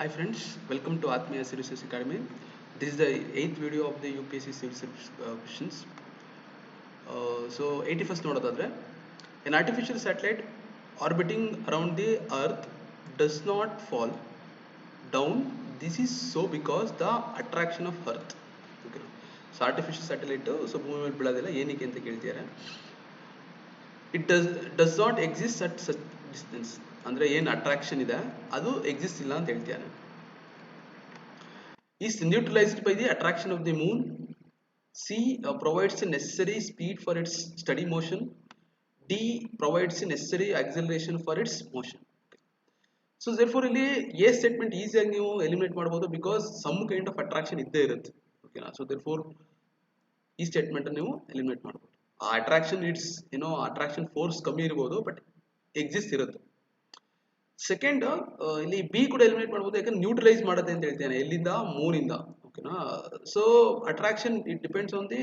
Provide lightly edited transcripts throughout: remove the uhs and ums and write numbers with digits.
Hi friends, welcome to Atmiya Services Academy. This is the 8th video of the UPSC Civil Service questions. So 81st ನೋಡೋದಾದ್ರೆ an artificial satellite orbiting around the earth does not fall down. This is so because the attraction of earth. Okay. So artificial satellite so ಭೂಮಿ ಮೇಲೆ ಬೀಳೋದಿಲ್ಲ ಏನಕ್ಕೆ ಅಂತ ಕೇಳ್ತಿದ್ದಾರೆ. It does not exist at such distance. ಅಂದ್ರೆ ಏನು attraction ಇದೆ ಅದು exist ಇಲ್ಲ ಅಂತ ಹೇಳ್ತಿದ್ದಾರೆ. Is neutralized by the attraction of the moon. C provides the necessary speed for its steady motion. D provides the necessary acceleration for its motion. So therefore ಇಲ್ಲಿ A statement ಈಸಿಯಾಗಿ ನೀವು eliminate ಮಾಡಬಹುದು because some kind of attraction ಇದ್ದೇ ಇರುತ್ತೆ. ಓಕೆನಾ. So therefore ಈ statement ನೀವು eliminate ಮಾಡಬಹುದು. ಆ ಅಟ್ರಾಕ್ಷನ್ ಇಟ್ಸ್ ಅಟ್ರಾಕ್ಷನ್ ಫೋರ್ಸ್ ಕಮ್ಮಿ ಇರಬಹುದು ಬಟ್ ಎಕ್ಸಿಸ್ಟ್ ಇರುತ್ತೆ. ಸೆಕೆಂಡ್ ಇಲ್ಲಿ ಬಿ ಕೂಡ ಎಲಿಮಿನೇಟ್ ಮಾಡಬಹುದು ಯಾಕಂದ್ರೆ ನ್ಯೂಟ್ರಲೈಸ್ ಮಾಡುತ್ತೆ ಅಂತ ಹೇಳ್ತೇನೆ ಎಲ್ಲಿಂದ ಮೂನ್ ಇಂದ. ಓಕೆನಾ. So attraction it depends on the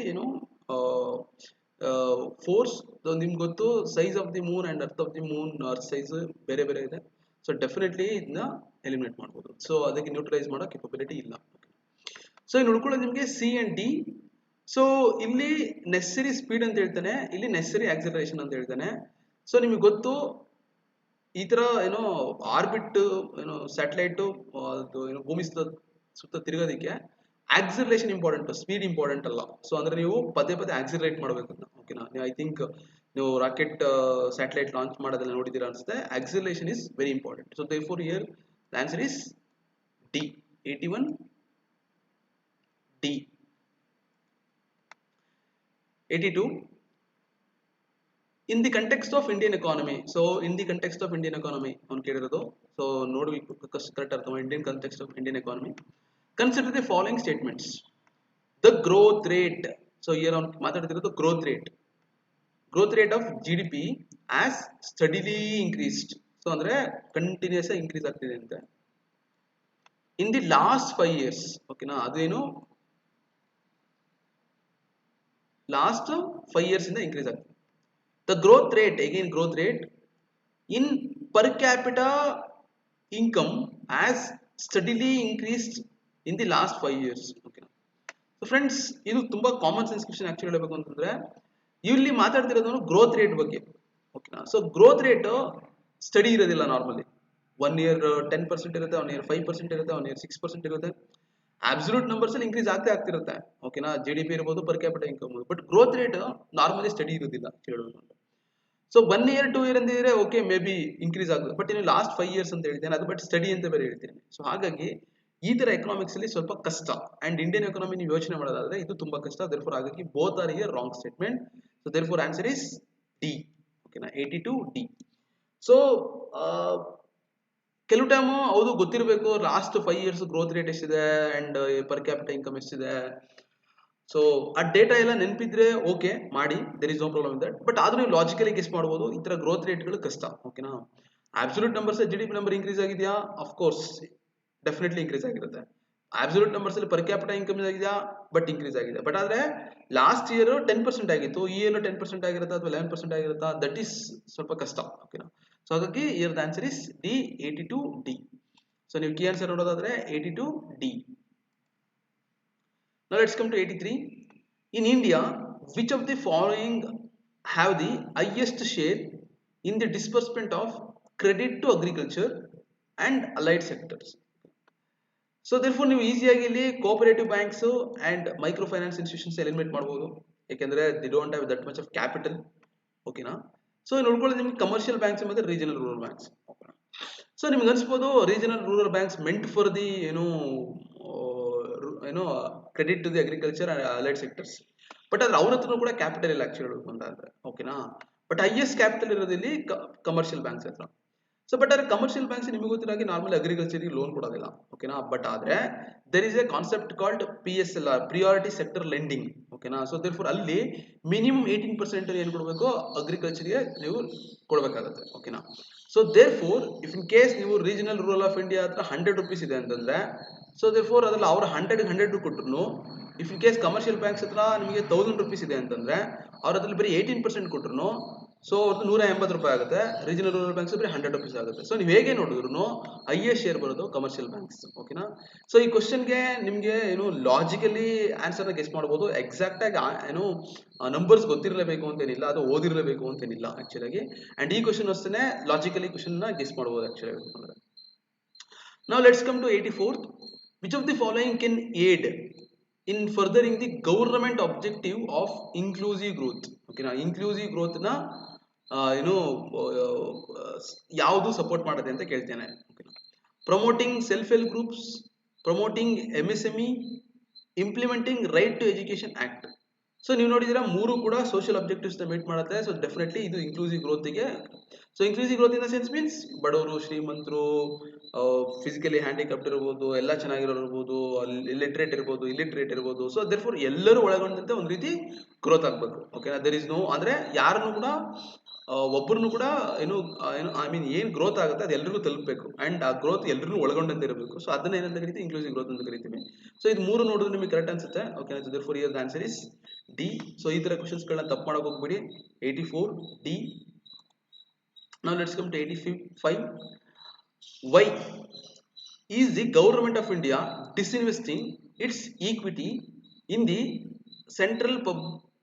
force. ನಿಮ್ಗೆ ಗೊತ್ತು size of the Moon and earth of the Moon earth size ಬೇರೆ ಬೇರೆ ಇದೆ. ಸೊ ಡೆಫಿನೆಟ್ಲಿ ಇದನ್ನ ಎಲಿಮಿನೇಟ್ ಮಾಡಬಹುದು. ಸೊ ಅದಕ್ಕೆ ನ್ಯೂಟ್ರಲೈಸ್ ಮಾಡೋ ಕೆಪಬಿಲಿಟಿ ಇಲ್ಲ. ಸೊ ಇನ್ನು ಉಳ್ಕೊಳ್ಳೋದು ನಿಮಗೆ ಸಿ ಅಂಡ್ ಡಿ. ಸೊ ಇಲ್ಲಿ ನೆಸೆಸರಿ ಸ್ಪೀಡ್ ಅಂತ ಹೇಳ್ತಾನೆ, ಇಲ್ಲಿ ನೆಸೆಸರಿ ಆಕ್ಸಲರೇಷನ್ ಅಂತ ಹೇಳ್ತಾನೆ. ಸೊ ನಿಮಗೆ ಗೊತ್ತು ಈ ತರ ಆರ್ಬಿಟ್ ಸ್ಯಾಟಲೈಟ್ ಭೂಮಿ ಸುತ್ತ ತಿರುಗೋದಕ್ಕೆ ಆಕ್ಸಿಲರೇಷನ್ ಇಂಪಾರ್ಟೆಂಟ್, ಸ್ಪೀಡ್ ಇಂಪಾರ್ಟೆಂಟ್ ಅಲ್ಲ. ಸೊ ಅಂದ್ರೆ ನೀವು ಪದೇ ಪದೇ ಆಕ್ಸಿಲರೇಟ್ ಮಾಡಬೇಕು. ಓಕೆನಾ. ಐ ಥಿಂಕ್ ನೀವು ರಾಕೆಟ್ ಸ್ಯಾಟಲೈಟ್ ಲಾಂಚ್ ಮಾಡೋದೆಲ್ಲ ನೋಡಿದ್ದೀರಾ ಅನ್ಸುತ್ತೆ. Acceleration is very important. So therefore here the answer is D 81 D. 82 in the context of Indian economy. So in the context of Indian economy on ಕೇಳಿರೋದು. So ನೋಡಿ correct ಅರ್ಥ ಮಾಡಿ. Indian context of Indian economy, consider the following statements. The growth rate. So here on ಮಾತಾಡ್ತಿರೋದು growth rate of GDP has steadily increased. So ಅಂದ್ರೆ continuous increase ಆಗ್ತಿದೆ ಅಂತ in the last 5 years. ಓಕೆನಾ. ಅದೇನು last 5 years ಇಂದ increase ಆಗ್ತಿದೆ. The growth rate, again growth rate in per capita income has steadily increased in the last 5 years. Okay. So friends, ಇದು ತುಂಬಾ common sense question actually ಹೇಳಬೇಕು ಅಂತಂದ್ರೆ ಇಲ್ಲಿ ಮಾತಾಡ್ತಿರೋದು ಗ್ರೋತ್ ರೇಟ್ ಬಗ್ಗೆ. ಓಕೆನಾ. ಸೊ ಗ್ರೋತ್ ರೇಟ್ ಸ್ಟಡಿ ಇರೋದಿಲ್ಲ ನಾರ್ಮಲಿ. 1 year 10% ಇರುತ್ತೆ, 1 year 5% ಇರುತ್ತೆ, 1 year 6% ಇರುತ್ತೆ. ಅಬ್ಸಲ್ಯೂಟ್ ನಂಬರ್ಸ್ ಅಲ್ಲಿ ಇನ್ಕ್ರೀಸ್ ಆಗ್ತಿರುತ್ತೆ. ಓಕೆನಾ. GDP ಇರ್ಬೋದು, per capital income, but growth rate normally study ಇರೋದಿಲ್ಲ ಹೇಳೋದು. ಸೊ 1 year 2 year ಅಂದಿದ್ರೆ ಓಕೆ ಮೇ ಬಿ ಇನ್ಕ್ರೀಸ್ ಆಗುತ್ತೆ, ಬಟ್ ಇನ್ನು ಲಾಸ್ಟ್ 5 years ಅಂತ ಹೇಳ್ತೇನೆ, ಅದು ಬಟ್ ಸ್ಟಡಿ ಅಂತ ಬೇರೆ ಹೇಳ್ತೇನೆ. ಸೊ ಹಾಗಾಗಿ ಈ ತರ ಎಕನಾಮಿಕ್ಸ್ ಅಲ್ಲಿ ಸ್ವಲ್ಪ ಕಷ್ಟ. ಅಂಡ್ ಇಂಡಿಯನ್ ಎಕಾನಮಿ ನೀವು ಯೋಚನೆ ಮಾಡೋದಾದ್ರೆ ಇದು ತುಂಬಾ ಕಷ್ಟ. ದೇರ್ಫೋರ್ ಹಾಗಾಗಿ both are here wrong statement. So therefore answer is D. ಓಕೆನಾ. 82 ಡಿ. ಸೊ ಕೆಲವು ಟೈಮು ಹೌದು ಗೊತ್ತಿರಬೇಕು ಲಾಸ್ಟ್ 5 years ಗ್ರೋತ್ ರೇಟ್ ಎಷ್ಟಿದೆ ಅಂಡ್ ಪರ್ ಕ್ಯಾಪಿಟಲ್ ಇನ್ಕಮ್ ಎಷ್ಟಿದೆ. ಸೊ ಆ ಡೇಟಾ ಎಲ್ಲ ನೆನಪಿದ್ರೆ ಓಕೆ ಮಾಡಿ, there is no problem in that. But ಆದ್ರೂ ನೀವು ಲಾಜಿಕಲಿ ಗೆಸ್ ಮಾಡಬಹುದು. ಈ ತರ ಗ್ರೋತ್ ರೇಟ್ಗಳು ಕಷ್ಟ. ಓಕೆನಾ. Absolute numbers GDP number increase ಆಗಿದೆಯಾ? ಆಫ್ ಕೋರ್ಸ್ ಡೆಫಿನೆಟ್ಲಿ ಇನ್ಕ್ರೀಸ್ ಆಗಿರುತ್ತೆ. ಅಬ್ಸಲ್ಯೂಟ್ ನಂಬರ್ಸ್ ಅಲ್ಲಿ ಪರ್ ಕ್ಯಾಪಿಟಲ್ ಇನ್ಕಮ್ ಆಗಿದೆಯಾ? ಬಟ್ ಇನ್ಕ್ರೀಸ್ ಆಗಿದೆ. ಬಟ್ ಆದ್ರೆ ಲಾಸ್ಟ್ ಇಯರ್ 10% ಆಗಿತ್ತು, ಈ ಇಯರ್ 10% ಆಗಿರುತ್ತಾ ಅಥವಾ 11% ಆಗಿರುತ್ತಾ? ದಟ್ ಈಸ್ ಸ್ವಲ್ಪ ಕಷ್ಟ. ಓಕೆನಾ. ಸೊ ಹಾಗಾಗಿ year the answer is D. 82 D. So ನೀವು ಕೀ ಆನ್ಸರ್ ನೋಡೋದಾದ್ರೆ 82 D. Now let's come to 83. In India, which of the following have the highest share in the disbursement of credit to agriculture and allied sectors? So therefore ನೀವು ಈಸಿಯಾಗಿ ಇಲ್ಲಿ cooperative banks and micro finance institutions eliminate ಮಾಡಬಹುದು, ಯಾಕೆಂದ್ರೆ they don't have that much of capital. ಓಕೆನಾ. So ನೋಡ್ಕೊಳ್ಳೋದು ನಿಮ್ಗೆ commercial banks ಮತ್ತೆ regional rural banks. So ನಿಮ್ಗೆ ಅನ್ಸ್ಬೋದು regional rural banks meant for the credit to the agriculture and allied sectors. But ಆದ್ರೆ ಅವ್ರ ಹತ್ರ ಕೂಡ ಕ್ಯಾಪಿಟಲ್ ಇಲ್ಲ ಆಕ್ಚುಲಿ ಹೇಳಬೇಕು ಅಂತ ಅಂದ್ರೆ. ಓಕೆನಾ. ಬಟ್ ಹೈಯೆಸ್ಟ್ ಕ್ಯಾಪಿಟಲ್ ಇರೋದಿಲ್ಲಿ ಕಮರ್ಷಿಯಲ್ ಬ್ಯಾಂಕ್ಸ್ ಹತ್ರ. ಸೊ ಬಟ್ ಆದ್ರೆ ಕಮರ್ಷಿಯಲ್ ಬ್ಯಾಂಕ್ಸ್ ನಿಮಗೆ ಗೊತ್ತಿರಾಗಿ ನಾರ್ಮಲ್ ಅಗ್ರಿಕಲ್ಚರ್ಗೆ ಲೋನ್ ಕೊಡೋದಿಲ್ಲ. ಓಕೆನಾ. ಬಟ್ ಆದ್ರೆ there is a concept called PSLR, priority sector lending. ಓಕೆನಾ. ಸೊ ದೇರ್ಫೋರ್ ಅಲ್ಲಿ ಮಿನಿಮಮ್ 18% ಏನು ಕೊಡಬೇಕು ಅಗ್ರಿಕಲ್ಚರ್ಗೆ ನೀವು ಕೊಡಬೇಕಾಗುತ್ತೆ. ಓಕೆನಾ. So therefore if in case ನೀವು ರೀಜನಲ್ ರೂರಲ್ ಆಫ್ ಇಂಡಿಯಾ ಹತ್ರ 100 rupees ಇದೆ ಅಂತಂದ್ರೆ, ಸೊ ದೇರ್ಫೋರ್ ಅದ್ರಲ್ಲಿ ಅವ್ರ 100 ಕೊಟ್ಟರು, if in case commercial banks ಹತ್ರ ನಿಮಗೆ 1000 rupees ಇದೆ ಅಂತಂದ್ರೆ ಅವ್ರ ಅದ್ರಲ್ಲಿ ಬರೀ 18% ಕೊಟ್ಟರು ಸೊ ಅವ್ರದ್ದು 180 ರೂಪಾಯಿ ಆಗುತ್ತೆ, ರೀಜನಲ್ ರೂರಲ್ ಬ್ಯಾಂಕ್ಸ್ ಬರೀ 100 ರುಪೀಸ್ ಆಗುತ್ತೆ. ಸೊ ನೀವು ಹೇಗೆ ನೋಡಿದ್ರು ಹೈಯೆಸ್ಟ್ ಶೇರ್ ಬರೋದು ಕಮರ್ಷಿಯಲ್ ಬ್ಯಾಂಕ್ಸ್. ಓಕೆನಾ. ಸೊ ಈ ಕ್ವಶನ್ಗೆ ನಿಮಗೆ ಏನು ಲಾಜಿಕಲಿ ಆನ್ಸರ್ನ ಗೆಸ್ ಮಾಡ್ಬೋದು. ಎಕ್ಸಾಕ್ಟ್ ಆಗಿ ಏನು ನಂಬರ್ಸ್ ಗೊತ್ತಿರಲೇಬೇಕು ಅಂತೇನಿಲ್ಲ, ಅದು ಓದಿರಲೇಬೇಕು ಅಂತೇನಿಲ್ಲ ಆಕ್ಚುಲಾಗಿ. ಅಂಡ್ ಈ ಕ್ವಶನ್ ಅಷ್ಟೇ ಲಾಜಿಕಲಿ ಕ್ವಶನ್ನ ಗೆಸ್ ಮಾಡ್ಬೋದು actually. Now let's come to 84th. Which of the following can aid in furthering the government objective of inclusive growth? Okay, now inclusive growth na ಏನು ಯಾವುದು ಸಪೋರ್ಟ್ ಮಾಡುತ್ತೆ ಅಂತ ಕೇಳ್ತೇನೆ. Promoting self help groups, promoting MSME, implementing right to education act. So ನೀವು ನೋಡಿದ್ದೀರಾ ಮೂರು ಕೂಡ social objectives ನ ಮೀಟ್ ಮಾಡುತ್ತೆ. ಸೊ ಡೆಫಿನೆಟ್ಲಿ ಇದು ಇನ್ಕ್ಲೂಸಿವ್ ಗ್ರೋತ್ಗೆ. So inclusive growth in the sense means ಬಡವರು, ಶ್ರೀಮಂತರು, ಫಿಸಿಕಲಿ ಹ್ಯಾಂಡಿಕ್ಯಾಪ್ಟ್ ಇರ್ಬೋದು, ಎಲ್ಲ ಚೆನ್ನಾಗಿರೋರು ಇರ್ಬೋದು, ಲಿಟ್ರೇಟ್ ಇರ್ಬೋದು, ಇಲ್ಲಿಟ್ರೇಟ್ ಇರ್ಬೋದು. ಸೊ ದೇರ್ಫೋರ್ ಎಲ್ಲರೂ ಒಳಗೊಂಡಂತೆ ಒಂದು ರೀತಿ ಗ್ರೋತ್ ಆಗಬೇಕು. ಓಕೆ, ದರ್ ಇಸ್ ನೋ ಅಂದ್ರೆ ಯಾರನ್ನು ಕೂಡ ಒಬ್ಬರನ್ನು ಕೂಡ ಏನು ಐ ಮೀನ್ ಏನು ಗ್ರೋತ್ ಆಗುತ್ತೆ ಅದು ಎಲ್ರಿಗೂ ತಲುಪಬೇಕು. ಅಂಡ್ ಆ ಗ್ರೋತ್ ಎಲ್ರಿಗೂ ಒಳಗೊಂಡಂತೆ ಇರಬೇಕು. ಸೊ ಅದನ್ನ ಏನಂತ ಕರಿತೀವಿ, ಇನ್ಕ್ಲೂಸಿವ್ ಗ್ರೋತ್ ಅಂತ ಕರಿತೀವಿ. ಸೊ ಇದು ಮೂರು ನೋಡಿದ್ರೆ ನಿಮಗೆ ಕರೆಕ್ಟ್ ಅನ್ಸುತ್ತೆ. Okay, therefore here the answer is D. So ಈ ತರ ಕ್ವಶನ್ಸ್ ಗಳನ್ನ ತಪ್ಪು ಮಾಡಕ್ ಹೋಗ್ಬೇಡಿ. 84 D. Now let's come to 85. Why is the government of India disinvesting its equity in the central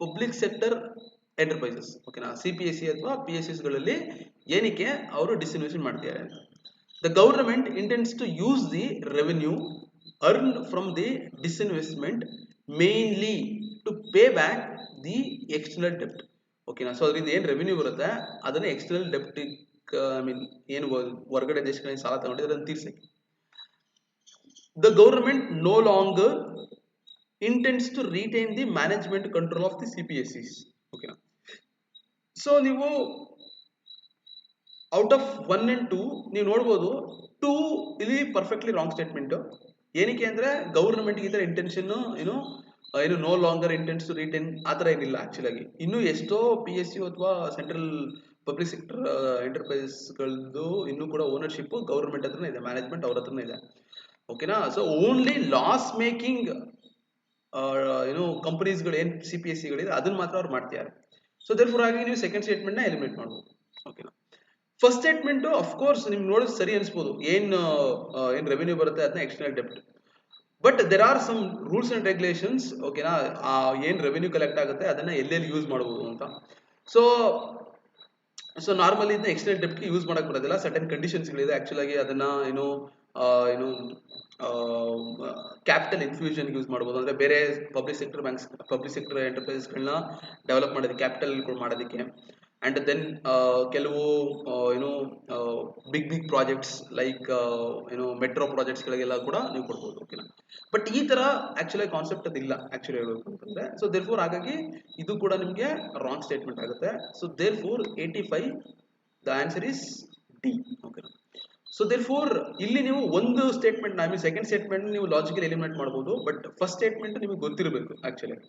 public sector enterprises? Okay, na CPSE ಅಥವಾ PSEs ಗಳಲ್ಲಿ ಏನಕ್ಕೆ ಅವರು ಡಿಸ್ಇನ್ವೆಸ್ಟ್ ಮಾಡ್ತಿದ್ದಾರೆ ಅಂತ. The government intends to use the revenue earned from the disinvestment mainly to pay back the external debt. ಓಕೆನಾ. So ಅದರಿಂದ ಏನು revenue ಬರುತ್ತೆ ಅದನ್ನ ಎಕ್ಸ್ಟರ್ನಲ್ ಡೆಪ್ಟ್, ಐ ಮೀನ್ ಏನು ಹೊರಗಡೆ ದೇಶಗಳಲ್ಲಿ ಸಾಲ ತಗೊಂಡಿದ್ರೆ ಅದನ್ನು ತೀರ್ಸಕ್ಕೆ. The government no longer intends to retain the management control of the CPSEs. ಓಕೆನಾ. ಸೊ ನೀವು ಔಟ್ ಆಫ್ 1 and 2 ನೀವು ನೋಡ್ಬೋದು 2 ಇಲ್ಲಿ ಪರ್ಫೆಕ್ಟ್ಲಿ ರಾಂಗ್ ಸ್ಟೇಟ್ಮೆಂಟ್. ಏನಕ್ಕೆ ಅಂದ್ರೆ ಗವರ್ನಮೆಂಟ್ ಈ ತರ ಇಂಟೆನ್ಷನ್ ಏನು no longer intends to retain ಆ ಥರ ಏನಿಲ್ಲ ಆಕ್ಚುಲಾಗಿ. ಇನ್ನೂ ಎಷ್ಟೋ PSU ಅಥವಾ ಸೆಂಟ್ರಲ್ ಪಬ್ಲಿಕ್ ಸೆಕ್ಟರ್ ಎಂಟರ್ಪ್ರೈಸಸ್ಗಳದ್ದು ಇನ್ನೂ ಕೂಡ ಓನರ್ಶಿಪ್ ಗವರ್ಮೆಂಟ್ ಹತ್ರನೇ ಇದೆ, ಮ್ಯಾನೇಜ್ಮೆಂಟ್ ಅವ್ರ ಹತ್ರನೇ ಇದೆ. ಓಕೆನಾ. ಸೊ ಓನ್ಲಿ ಲಾಸ್ ಮೇಕಿಂಗ್ ಕಂಪನೀಸ್ಗಳು ಏನು CPSEಗಳಿದೆ ಅದನ್ನ ಮಾತ್ರ ಅವ್ರು ಮಾಡ್ತಿದ್ದಾರೆ. ಸೊ ದೇರ್ಫೋರ್ ಆಗಿ ನೀವು ಸೆಕೆಂಡ್ ಸ್ಟೇಟ್ಮೆಂಟ್ನ ಎಲಿಮಿನೇಟ್ ಮಾಡ್ಬೋದು. ಓಕೆನಾ. ಫಸ್ಟ್ ಸ್ಟೇಟ್ಮೆಂಟ್ ಆಫ್ ಕೋರ್ಸ್ ನಿಮ್ಗೆ ನೋಡಿದ್ರೆ ಸರಿ ಅನ್ಸ್ಬೋದು, ಏನು ರೆವಿನ್ಯೂ ಬರುತ್ತೆ ಅದನ್ನ ಎಕ್ಸ್ಟರ್ನಲ್ ಡೆಪ್ಟ್. But there are some rules and regulations. ಓಕೆನಾ. ಏನು ರೆವಿನ್ಯೂ ಕಲೆಕ್ಟ್ ಆಗುತ್ತೆ ಅದನ್ನ ಎಲ್ಲೆಲ್ಲಿ ಯೂಸ್ ಮಾಡ್ಬೋದು ಅಂತ. ಸೊ ನಾರ್ಮಲಿ ಇದನ್ನ ಎಕ್ಸ್ಟರ್ನಲ್ ಡೆಪ್ಟ್ಗೆ ಯೂಸ್ ಮಾಡಕ್ ಬರೋದಿಲ್ಲ, ಸರ್ಟನ್ ಕಂಡೀಷನ್ಸ್ಗಳಿದೆ ಆಕ್ಚುಲಾಗಿ. ಅದನ್ನ ಏನು ಕ್ಯಾಪಿಟಲ್ ಇನ್ಫ್ಯೂಷನ್ ಯೂಸ್ ಮಾಡ್ಬೋದು, ಅಂದ್ರೆ ಬೇರೆ public sector banks, public sector ಎಂಟರ್ಪ್ರೈಸಸ್ಗಳನ್ನ ಡೆವಲಪ್ ಮಾಡೋದಕ್ಕೆ, ಕ್ಯಾಪಿಟಲ್ ಮಾಡೋದಕ್ಕೆ. ಅಂಡ್ ದೆನ್ ಕೆಲವು ಬಿಗ್ ಪ್ರಾಜೆಕ್ಟ್ಸ್ ಲೈಕ್ ಮೆಟ್ರೋ ಪ್ರಾಜೆಕ್ಟ್ಸ್ಗಳಿಗೆಲ್ಲ ಕೂಡ ನೀವು ಕೊಡ್ಬೋದು. ಓಕೆನಾ. ಬಟ್ ಈ ತರ ಆಕ್ಚುಲಿ ಕಾನ್ಸೆಪ್ಟ್ ಅದಿಲ್ಲ ಆಕ್ಚುಲಿ ಹೇಳ್ಬೇಕು ಅಂತಂದ್ರೆ. ಸೊ ದೇರ್ಫೋರ್ ಹಾಗಾಗಿ ಇದು ಕೂಡ ನಿಮಗೆ ರಾಂಗ್ ಸ್ಟೇಟ್ಮೆಂಟ್ ಆಗುತ್ತೆ. So therefore 85 the answer is D. ಓಕೆನಾ. ಸೊ ದೇರ್ಫೋರ್ ಇಲ್ಲಿ ನೀವು ಒಂದು statement, I mean second statement ನೀವು ಲಾಜಿಕಲಿ ಎಲಿಮಿನೇಟ್ ಮಾಡ್ಬೋದು, ಬಟ್ ಫಸ್ಟ್ ಸ್ಟೇಟ್ಮೆಂಟ್ ನಿಮಗೆ ಗೊತ್ತಿರಬೇಕು actually.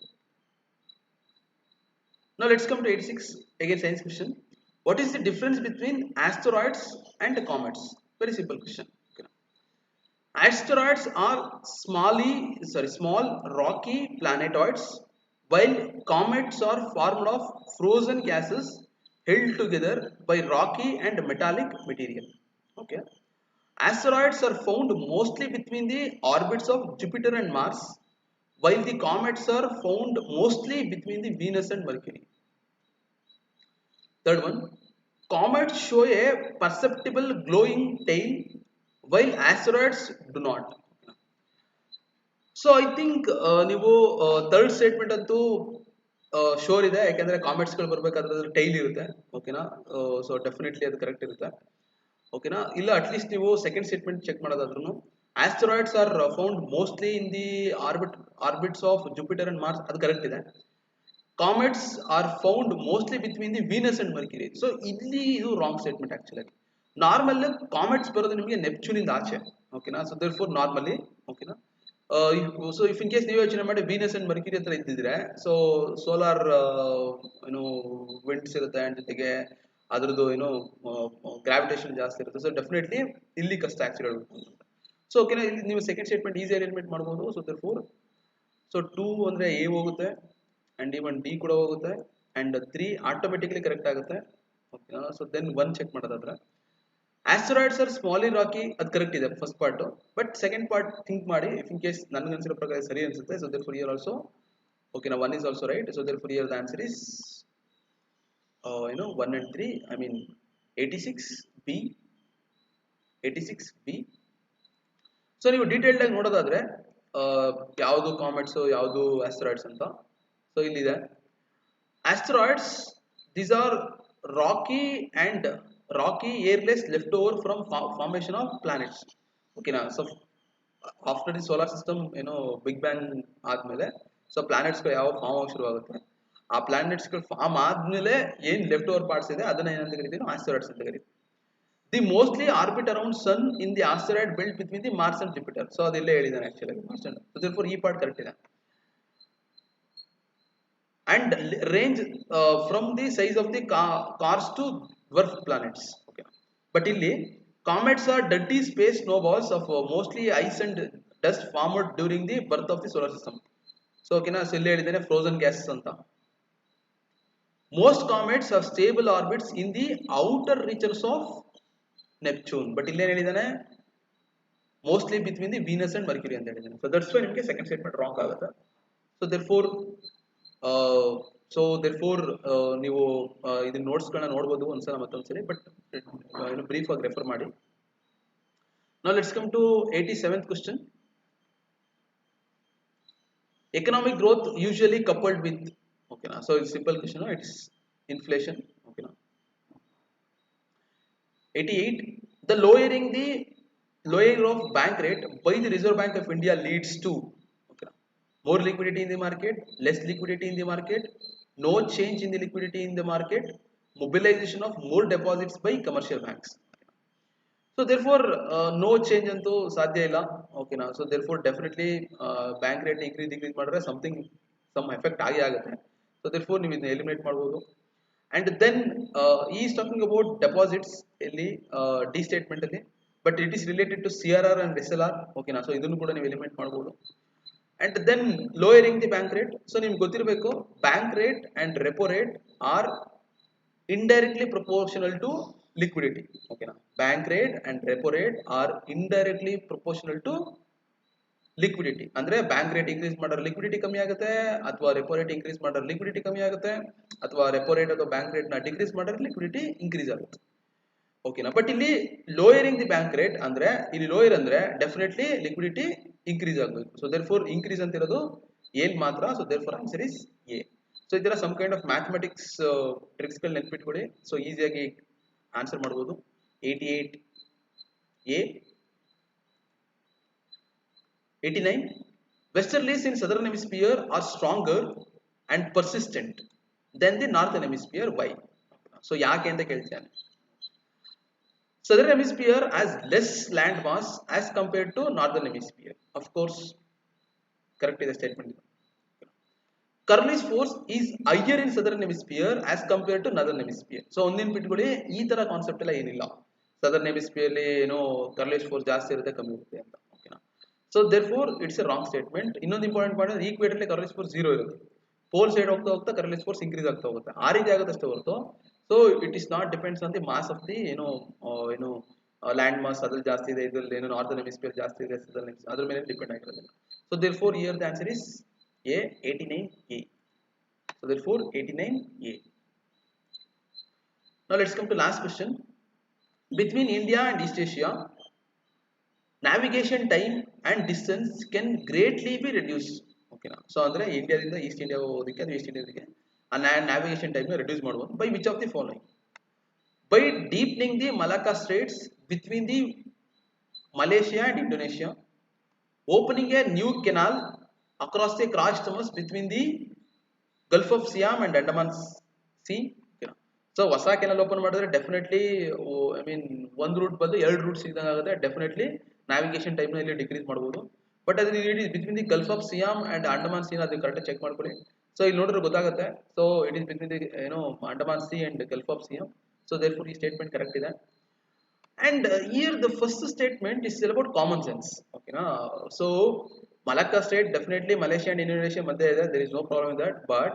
Now let's come to 86, again science question. What is the difference between asteroids and comets? Very simple question. Okay. Asteroids are small rocky planetoids, while comets are formed of frozen gases held together by rocky and metallic material. Okay. Asteroids are found mostly between the orbits of Jupiter and Mars, while the comets are found mostly between the Venus and Mercury. Third one, comets show a perceptible glowing tail, while asteroids do not. So I think ನೀವು third statement ಅಂತೂ sure ಇದೆ, ಯಾಕೆಂದ್ರೆ comets ಗಳು ಬರ್ಬೇಕಾದ್ರೆ tail ಇರುತ್ತೆ. ಓಕೆನಾ. So definitely ಅದು correct ಇರುತ್ತೆ. ಓಕೆನಾ. ಇಲ್ಲ ಅಟ್ಲೀಸ್ಟ್ ನೀವು ಸೆಕೆಂಡ್ ಸ್ಟೇಟ್ಮೆಂಟ್ ಚೆಕ್ ಮಾಡೋದಾದ್ರೂ asteroids are found mostly in the orbits of Jupiter and Mars, ಅದು ಕರೆಕ್ಟ್ ಇದೆ. Comets are found mostly between the Venus and Mercury. So ಇಲ್ಲಿ ಇದು wrong statement actually. Normal comets ಬರೋದು ನಿಮಗೆ Neptune ಇಂದ ಆಚೆ. ಓಕೆನಾ. So therefore normally. ಓಕೆನಾ. ಸೊ ಇಫ್ ಇನ್ ಕೇಸ್ ನೀವು ಯೋಚನೆ ಮಾಡಿ ವೀನಸ್ ಅಂಡ್ ಮರ್ಕ್ಯುರಿ ಹತ್ರ ಇದ್ದಿದ್ರೆ, ಸೊ ಸೋಲಾರ್ ವಿಂಡ್ಸ್ ಇರುತ್ತೆ ಅಂಡ್ ಜೊತೆಗೆ ಅದ್ರದ್ದು ಗ್ರಾವಿಟೇಷನ್ ಜಾಸ್ತಿ ಇರುತ್ತೆ. ಸೊ ಡೆಫಿನೆಟ್ಲಿ ಇಲ್ಲಿ ಕಷ್ಟ ಆಕ್ಚುಲಿ ಹೇಳ್ಬೇಕು. ಸೊ ಓಕೆನಾ. ಇಲ್ಲಿ ನೀವು ಸೆಕೆಂಡ್ ಸ್ಟೇಟ್ಮೆಂಟ್ ಈಸಿ ಎಲಿಮಿನೇಟ್ ಮಾಡ್ಬೋದು. ಸೊ ದೇರ್ಫೋರ್ ಸೊ 2 ಅಂದ್ರೆ ಎ ಹೋಗುತ್ತೆ, ಅಂಡ್ ಇವನ್ ಡಿ ಕೂಡ ಹೋಗುತ್ತೆ, ಅಂಡ್ 3 ಆಟೋಮೆಟಿಕ್ಲಿ ಕರೆಕ್ಟ್ ಆಗುತ್ತೆ. ಓಕೆನಾ. ಸೊ ದೆನ್ ಒನ್ ಚೆಕ್ ಮಾಡೋದಾದ್ರೆ ಆಸ್ಟರಾಯ್ಡ್ಸ್ ಆರ್ ಸ್ಮಾಲಿ ರಾಕಿ, ಅದು ಕರೆಕ್ಟ್ ಇದೆ first part. But second part think ಮಾಡಿ, ಇಫ್ ಇನ್ ಕೇಸ್ ನನಗೆ ಅನ್ಸಿರೋ ಪ್ರಕಾರ ಸರಿ ಅನ್ಸುತ್ತೆ. So therefore here also ಓಕೆನಾ, one is also right. So therefore here the answer is 1 and 3, I mean 86B. 86B. So ನೀವು detailed ಆಗಿ ನೋಡೋದಾದ್ರೆ ಯಾವುದು ಕಾಮೆಟ್ಸ್ ಯಾವುದು ಆಸ್ಟರಾಯ್ಡ್ಸ್ ಅಂತ. ಸೊ ಇಲ್ಲಿದೆ asteroids, these are rocky airless left over from formation of planets. ಓಕೆನಾ. So after the solar system big bang ಆದ್ಮೇಲೆ so ಪ್ಲಾನೆಟ್ಸ್ಗಳು ಯಾವ ಫಾರ್ಮ್ ಆಗಿ ಶುರುವಾಗುತ್ತೆ, ಆ ಪ್ಲಾನೆಟ್ಸ್ಗಳು ಫಾರ್ಮ್ ಆದ್ಮೇಲೆ ಏನ್ ಲೆಫ್ಟ್ ಓವರ್ ಪಾರ್ಟ್ಸ್ ಇದೆ ಅದನ್ನ ಏನಂತ ಕರಿತೀವಿ, ಆಸ್ಟರಾಯ್ಡ್ಸ್ ಅಂತ ಕರಿತೀವಿ. They mostly orbit around sun in the asteroid belt between the Mars and Jupiter. So ಅದೆಲ್ಲೇ ಹೇಳಿದಾನೆ actually Mars and. So therefore ಈ ಪಾರ್ಟ್ ಕರೆಕ್ಟ್ ಇದೆ. And range from the size of the cars to dwarf planets. Okay. But ಇಲ್ಲಿ comets are dirty space snowballs of mostly ice and dust formed during the birth of the solar system. So ಓಕೆನಾ. So ಇಲ್ಲಿ ಹೇಳಿದ್ದೇನೆ frozen gases ಅಂತ. Most comets are stable orbits in the outer reaches of Neptune. But ಇಲ್ಲೇನು ಹೇಳಿದಾನೆ, mostly between the Venus and Mercury ಅಂತ ಹೇಳಿದಾನೆ. So that's why ನಿಮಗೆ second statement wrong ಆಗುತ್ತೆ. ಸೊ ದೇರ್ಫೋರ್ ನೀವು ಇದನ್ನ ನೋಟ್ಸ್ಗಳನ್ನ ನೋಡ್ಬೋದು ಒಂದ್ಸಲ ಮತ್ತೊಂದ್ಸರಿ, ಬಟ್ ಬ್ರೀಫ್ ಆಗಿ ರೆಫರ್ ಮಾಡಿ. Now let's come to 87th question. Economic growth usually coupled with, okay na, so it's simple question, no? It's inflation, okay na. 88, the lowering of bank rate by the Reserve Bank of India leads to, okay na, more liquidity in the market, less liquidity in the market, no change in the liquidity in the market, mobilization of more deposits by commercial banks. So therefore no change antu sadhya illa, okay na. So therefore definitely bank rate decrease madre some effect agi agutte. So therefore ನೀವು ಇದನ್ನ eliminate ಮಾಡಬಹುದು. And then he is talking about deposits ಇಲ್ಲಿ D statement ಅಲ್ಲಿ, but it is related to CRR and SLR, okay na. So ಇದನ್ನು ಕೂಡ ನೀವು eliminate ಮಾಡಬಹುದು. And then lowering the bank rate, so ನಿಮಗೆ ಗೊತ್ತಿರಬೇಕು bank rate and repo rate are indirectly proportional to liquidity, okay na. Bank rate and repo rate are indirectly proportional to liquidity. ಅಂದ್ರೆ bank rate increase ಮಾಡಿದ್ರೆ liquidity ಕಮ್ಮಿ ಆಗುತ್ತೆ, ಅಥವಾ repo rate increase ಮಾಡಿದ್ರೆ liquidity ಕಮ್ಮಿ ಆಗುತ್ತೆ, ಅಥವಾ ರೆಪೋ ರೇಟ್ ಅಥವಾ ಬ್ಯಾಂಕ್ ರೇಟ್ ನ ಡಿಕ್ರೀಸ್ ಮಾಡಿದ್ರೆ ಲಿಕ್ವಿಡಿಟಿ ಇನ್ಕ್ರೀಸ್ ಆಗುತ್ತೆ, ಓಕೆನಾ. ಬಟ್ ಇಲ್ಲಿ ಲೋಯರಿಂಗ್ ದಿ ಬ್ಯಾಂಕ್ ರೇಟ್ ಅಂದ್ರೆ ಇಲ್ಲಿ ಲೋಯರ್ ಅಂದ್ರೆ ಡೆಫಿನೆಟ್ಲಿ ಲಿಕ್ವಿಡಿಟಿ ಇನ್ಕ್ರೀಸ್ ಆಗಬೇಕು. ಸೊ ದೇರ್ಫೋರ್ ಇನ್ಕ್ರೀಸ್ ಅಂತ ಇರೋದು ಏನ್ ಮಾತ್ರ. So therefore answer is A. So ಇದರ some kind of mathematics tricks ಗಳು ನೆನ್ಪಿಟ್ಕೊಳ್ಳಿ. ಸೊ ಈಸಿಯಾಗಿ ಆನ್ಸರ್ ಮಾಡಬಹುದು. 88A. 89, westerlies in southern hemisphere are stronger and persistent than the northern hemisphere. Why? So ಯಾಕೆ ಅಂತ ಕೇಳ್ತಾನೆ. Southern hemisphere has less land mass as compared to northern hemisphere. Of course, correct is the statement. Coriolis force is higher in southern hemisphere as compared to northern hemisphere. So ಒಂದೇನು ಬಿಟ್ಕೊಳ್ಳಿ, ಈ ತರ concept ಎಲ್ಲ ಏನಿಲ್ಲ. southern hemisphere ಅಲ್ಲಿ Coriolis force ಜಾಸ್ತಿ ಇರುತ್ತೆ ಕಮ್ಮಿ ಇರುತ್ತೆ ಅಂತ, ಓಕೆನಾ. So therefore it's A wrong statement. ಇನ್ನೊಂದು ಇಂಪಾರ್ಟೆಂಟ್ ಪಾಯಿಂಟ್ ಅಂದ್ರೆ ಈಕ್ವೇಟರ್ ಅಲ್ಲಿ Coriolis force 0 ಇರುತ್ತೆ, ಪೋಲ್ ಸೈಡ್ ಹೋಗ್ತಾ ಹೋಗ್ತಾ Coriolis force ಇನ್ಕ್ರೀಸ್ ಆಗ್ತಾ ಹೋಗುತ್ತೆ, ಆ ರೀತಿ ಆಗುತ್ತೆ ಅಷ್ಟೇ ಹೊರತು. So it is not depends on the mass of the land mass, ಅದ್ರಲ್ಲಿ ಜಾಸ್ತಿ ಇದೆ, ಇದ್ರಲ್ಲಿ ನಾರ್ದರ್ನ್ ಹೆಮಿಸ್ಫಿಯರ್ ಜಾಸ್ತಿ ಇದೆ, ಅದ್ರ ಮೇಲೆ ಡಿಪೆಂಡ್ ಆಗಿರೋದಿಲ್ಲ. So therefore here the answer is A, 89A. So therefore 89A. Now let's come to last question. Between India and East Asia, navigation time and distance can greatly be reduced. Okay na. So andre India dinda East India ಹೋಗೋದಕ್ಕೆ ಅದು East India ಗೆ navigation time reduce ಮಾಡಬಹುದು. By which of the following? By deepening the Malacca Straits between the Malaysia and Indonesia, opening a new canal across the cross-isthmus between the Gulf of Siam and Andaman Sea. So ಹೊಸ kennel open ಮಾಡಿದ್ರೆ definitely I mean ಒಂದು root ಬದಲು 2 roots ಇದ್ದಂಗೆ ಆಗುತ್ತೆ. Definitely navigation time ನ ಇಲ್ಲಿ decrease ಮಾಡಬಹುದು. But ಅದು between the Gulf of Siam and Andaman Sea, ಅದು ಕರೆಕ್ಟ್ ಚೆಕ್ ಮಾಡ್ಕೊಳ್ಳಿ. ಸೊ ಇಲ್ಲಿ ನೋಡಿದ್ರೆ ಗೊತ್ತಾಗುತ್ತೆ. So it is between the Andaman Sea and Gulf of Siam. So therefore ಈ ಸ್ಟೇಟ್ಮೆಂಟ್ ಕರೆಕ್ಟ್ ಇದೆ. And here the first statement is about common sense, ಓಕೆನಾ. So Malacca Strait definitely Malaysia and Indonesia ಮಧ್ಯೆ ಇದೆ, there is no problem with that. But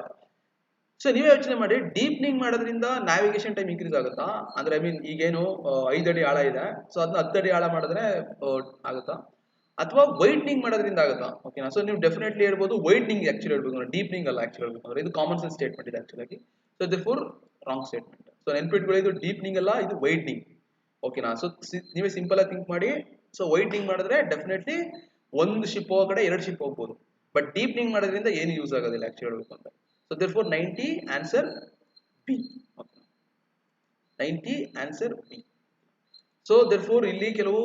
so ನೀವೇ ಯೋಚನೆ ಮಾಡಿ, ಡೀಪ್ನಿಂಗ್ ಮಾಡೋದ್ರಿಂದ navigation time increase ಆಗುತ್ತಾ? ಅಂದ್ರೆ ಐ ಮೀನ್ ಈಗೇನು 5 ಅಡಿ ಆಳ ಇದೆ, ಸೊ ಅದನ್ನ 10 ಅಡಿ ಆಳ ಮಾಡಿದ್ರೆ ಆಗುತ್ತಾ, ಅಥವಾ ವೈಡ್ನಿಂಗ್ ಮಾಡೋದ್ರಿಂದ ಆಗುತ್ತಾ? ಓಕೆನಾ? ಸೊ ನೀವು ಡೆಫಿನೆಟ್ಲಿ ಹೇಳ್ಬೋದು ವೈಡ್ನಿಂಗ್ ಆಕ್ಚುಲಿ ಹೇಳ್ಬೇಕು, ಡೀಪ್ನಿಂಗ್ ಅಲ್ಲ ಆಕ್ಚುಲಿ ಹೇಳ್ಬೇಕಂದ್ರೆ. ಇದು ಕಾಮನ್ ಸೆನ್ಸ್ ಸ್ಟೇಟ್ಮೆಂಟ್ ಇದೆ actually. So therefore wrong statement. So ನೆನ್ಪಿಟ್ಕೊಳ್ಳಿ, ಇದು ಡೀಪ್ನಿಂಗ್ ಅಲ್ಲ, ಇದು ವೈಡ್ನಿಂಗ್. ಓಕೆನಾ? ಸೊ ನೀವೇ ಸಿಂಪಲ್ ಆಗಿ ಥಿಂಕ್ ಮಾಡಿ. ಸೊ ವೈಡ್ನಿಂಗ್ ಮಾಡಿದ್ರೆ ಡೆಫಿನೆಟ್ಲಿ ಒಂದು ಶಿಪ್ ಹೋಗೋ ಕಡೆ 2 ಶಿಪ್ ಹೋಗ್ಬೋದು, ಬಟ್ ಡೀಪ್ನಿಂಗ್ ಮಾಡೋದ್ರಿಂದ ಏನು ಯೂಸ್ ಆಗೋದಿಲ್ಲ ಆಕ್ಚುಲಿ ಹೇಳ್ಬೇಕು ಅಂತ. So therefore 90 answer B. Okay. 90 answer B. So therefore ಇಲ್ಲಿ ಕೆಲವು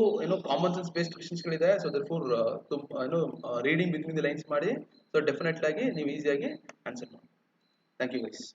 ಕಾಮನ್ ಸೆನ್ಸ್ ಬೇಸ್ಡ್ ಕ್ವೆಶ್ಚನ್ಸ್ ಗಳಿದೆ. So therefore reading between the lines ಮಾಡಿ. ಸೊ ಡೆಫಿನೆಟ್ ಆಗಿ ನೀವು ಈಸಿಯಾಗಿ ಆನ್ಸರ್ ಮಾಡಿ. Thank you guys.